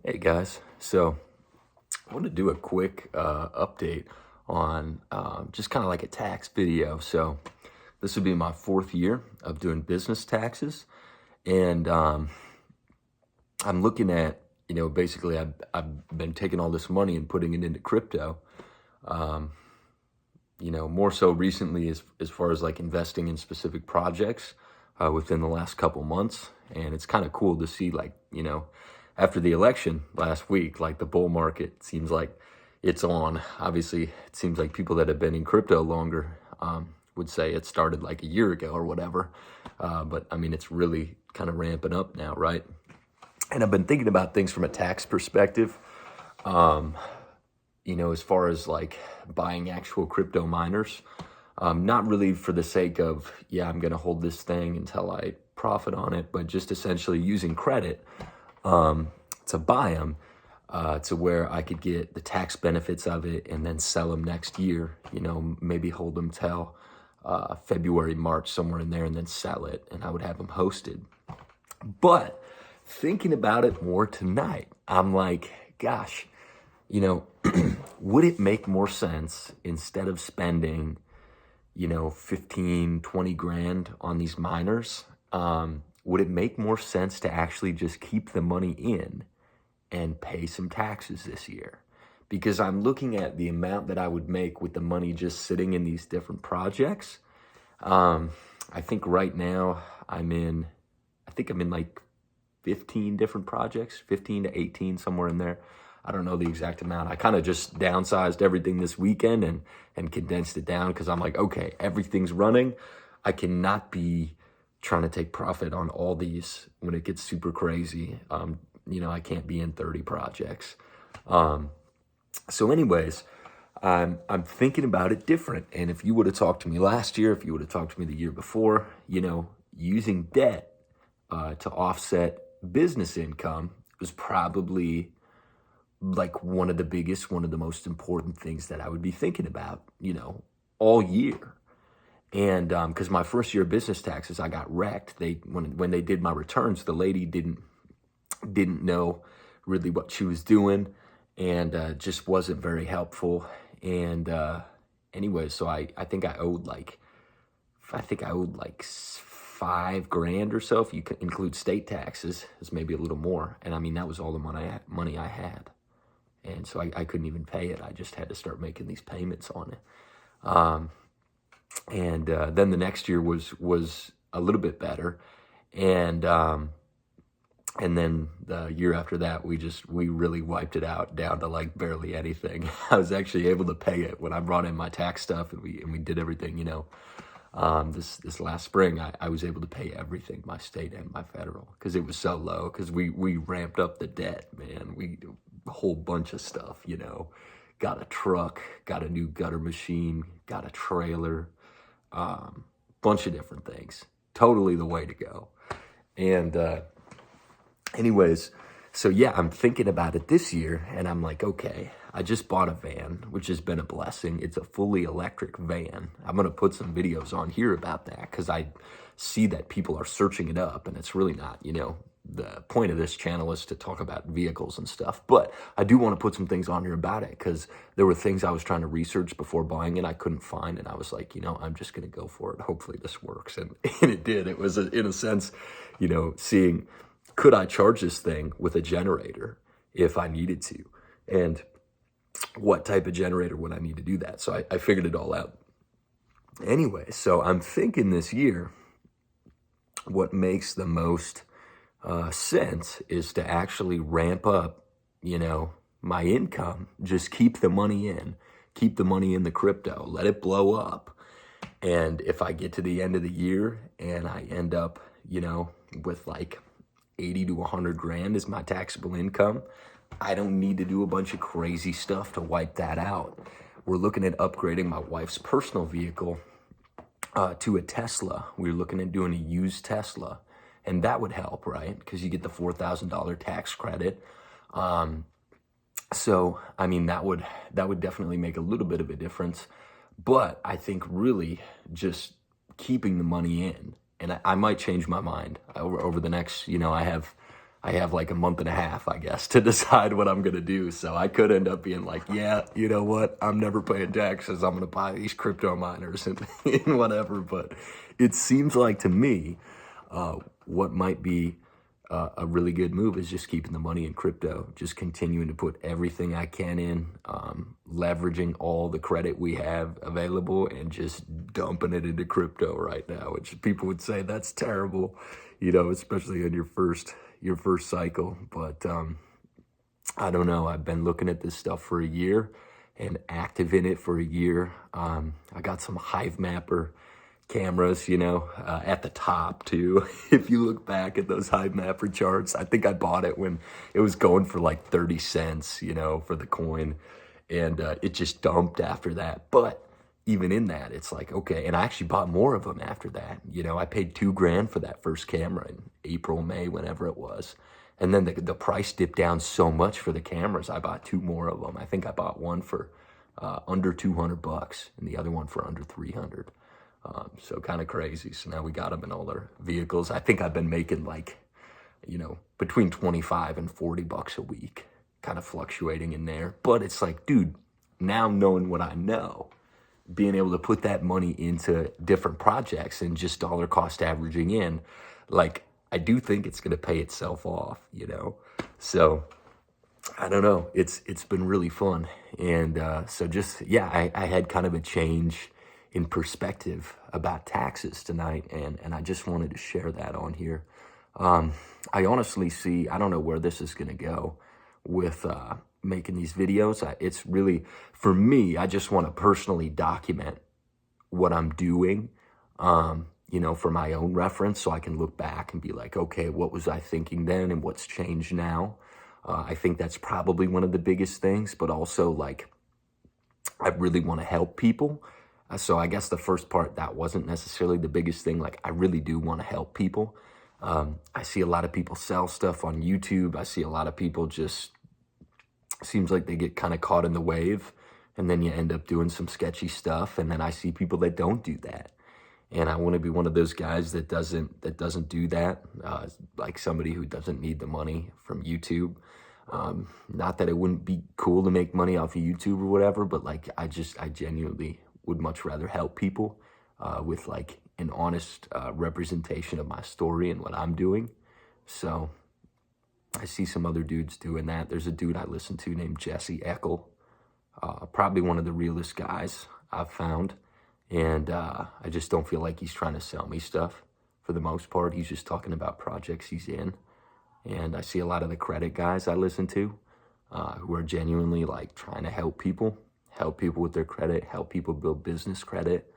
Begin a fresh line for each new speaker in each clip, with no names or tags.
Hey guys, so I want to do a quick update on just kind of like a tax video. So this would be my fourth year of doing business taxes, and I'm looking at, basically I've been taking all this money and putting it into crypto. Um, More so recently as far as like investing in specific projects within the last couple months. And it's kind of cool to see, like, after the election last week, like the bull market seems like it's on. Obviously, it seems like people that have been in crypto longer would say it started like a year ago or whatever. But I mean, it's really kind of ramping up now, right? And I've been thinking about things from a tax perspective. Um, as far as like buying actual crypto miners, not really for the sake of, yeah, I'm going to hold this thing until I profit on it, but just essentially using credit to buy them to where I could get the tax benefits of it and then sell them next year, maybe hold them till February, March, somewhere in there, and then sell it. And I would have them hosted. But thinking about it more tonight, I'm like, gosh, would it make more sense instead of spending, 15, 20 grand on these miners? Would it make more sense to actually just keep the money in and pay some taxes this year? Because I'm looking at the amount that I would make with the money just sitting in these different projects. I think right now I think I'm in like 15 different projects, 15 to 18, somewhere in there. I don't know the exact amount. I kind of just downsized everything this weekend and condensed it down because I'm like, okay, everything's running. I cannot be trying to take profit on all these when it gets super crazy. I can't be in 30 projects. So anyways, I'm thinking about it different. And if you would have talked to me last year, if you would have talked to me the year before, using debt to offset business income was probably like one of the most important things that I would be thinking about, all year. And because my first year of business taxes, I got wrecked. When they did my returns, the lady didn't know really what she was doing, and just wasn't very helpful. And anyway, so I think I owed like 5 grand or so if you could include state taxes. It's maybe a little more. And I mean, that was all the money I had. And so I couldn't even pay it. I just had to start making these payments on it. And then the next year was a little bit better. And then the year after that, we really wiped it out down to like barely anything. I was actually able to pay it when I brought in my tax stuff and we did everything, this last spring. I was able to pay everything, my state and my federal, because it was so low, because we ramped up the debt, man. A whole bunch of stuff, got a truck, got a new gutter machine, got a trailer, bunch of different things. Totally the way to go. And anyways, so yeah, I'm thinking about it this year, and I'm like, okay, I just bought a van, which has been a blessing. It's a fully electric van. I'm going to put some videos on here about that because I see that people are searching it up, and it's really not, the point of this channel is to talk about vehicles and stuff. But I do want to put some things on here about it because there were things I was trying to research before buying it I couldn't find, and I was like, I'm just going to go for it. Hopefully this works. And it did. It was, in a sense, seeing, could I charge this thing with a generator if I needed to? And what type of generator would I need to do that? So I figured it all out. Anyway, so I'm thinking this year, what makes the most sense is to actually ramp up, my income. Just keep the money in the crypto, let it blow up. And if I get to the end of the year and I end up, with like 80 to 100 grand as my taxable income, I don't need to do a bunch of crazy stuff to wipe that out. We're looking at upgrading my wife's personal vehicle to a Tesla. We're looking at doing a used Tesla, and that would help, right? Because you get the $4,000 tax credit. So, I mean, that would definitely make a little bit of a difference. But I think really just keeping the money in, and I might change my mind over the next, I I have like a month and a half, I guess, to decide what I'm gonna do. So I could end up being like, yeah, you know what? I'm never paying taxes. I'm gonna buy these crypto miners and whatever. But it seems like to me, what might be a really good move is just keeping the money in crypto, just continuing to put everything I can in, leveraging all the credit we have available and just dumping it into crypto right now, which people would say that's terrible, especially in your first cycle. But I don't know. I've been looking at this stuff for a year and active in it for a year. I got some Hive Mapper cameras, at the top too. If you look back at those Hive Mapper charts, I think I bought it when it was going for like 30 cents, for the coin. And it just dumped after that. But even in that, it's like, okay. And I actually bought more of them after that. I paid $2,000 for that first camera in April, May, whenever it was. And then the price dipped down so much for the cameras. I bought two more of them. I think I bought one for under $200 and the other one for under 300. So kind of crazy. So now we got them in all our vehicles. I think I've been making like, between 25 and $40 a week, kind of fluctuating in there. But it's like, dude, now knowing what I know, being able to put that money into different projects and just dollar cost averaging in, like, I do think it's going to pay itself off, So I don't know. It's been really fun. And so just, yeah, I had kind of a change in perspective about taxes tonight, and I just wanted to share that on here. I honestly see, I don't know where this is going to go with making these videos. It's really, for me, I just want to personally document what I'm doing, for my own reference, so I can look back and be like, okay, what was I thinking then and what's changed now? I think that's probably one of the biggest things, but also like, I really want to help people. So I guess the first part, that wasn't necessarily the biggest thing. Like, I really do want to help people. I see a lot of people sell stuff on YouTube. I see a lot of people just, seems like they get kind of caught in the wave, and then you end up doing some sketchy stuff. And then I see people that don't do that. And I want to be one of those guys that doesn't do that. Like somebody who doesn't need the money from YouTube. Not that it wouldn't be cool to make money off of YouTube or whatever, but like, I genuinely would much rather help people with like an honest representation of my story and what I'm doing. So I see some other dudes doing that. There's a dude I listen to named Jesse Eckel, probably one of the realest guys I've found. And I just don't feel like he's trying to sell me stuff for the most part. He's just talking about projects he's in. And I see a lot of the credit guys I listen to who are genuinely like trying to help people with their credit, help people build business credit.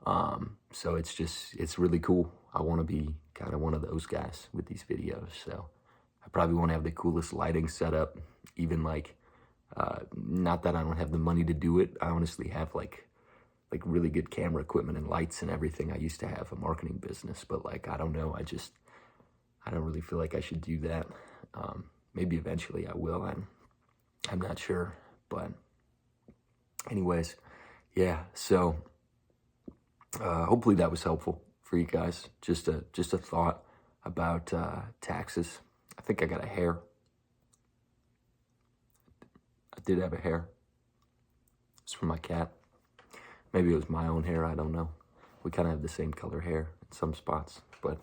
So it's really cool. I want to be kind of one of those guys with these videos. So I probably won't have the coolest lighting setup, even like, not that I don't have the money to do it. I honestly have like really good camera equipment and lights and everything. I used to have a marketing business, but like, I don't know. I don't really feel like I should do that. Maybe eventually I will. I'm not sure, but anyways, yeah. So hopefully that was helpful for you guys. Just a thought about taxes. I think I got a hair. I did have a hair. It's from my cat. Maybe it was my own hair. I don't know. We kind of have the same color hair in some spots, but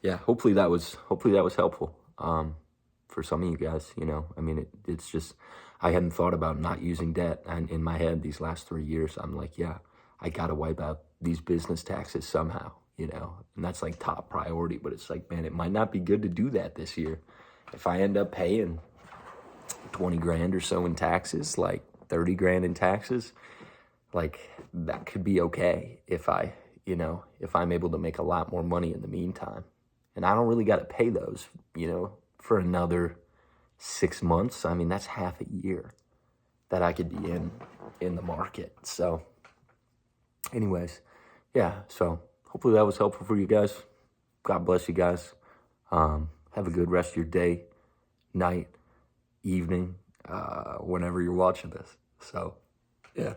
yeah. Hopefully that was helpful for some of you guys. I mean, it's just, I hadn't thought about not using debt, and in my head these last 3 years, I'm like, yeah, I gotta wipe out these business taxes somehow. And that's like top priority. But it's like, man, it might not be good to do that this year. If I end up paying 20 grand or so in taxes, like 30 grand in taxes, like that could be okay if if I'm able to make a lot more money in the meantime. And I don't really got to pay those, for another 6 months. I mean, that's half a year that I could be in the market. So anyways, yeah, so hopefully that was helpful for you guys. God bless you guys. Have a good rest of your day, night, evening, whenever you're watching this. So, yeah.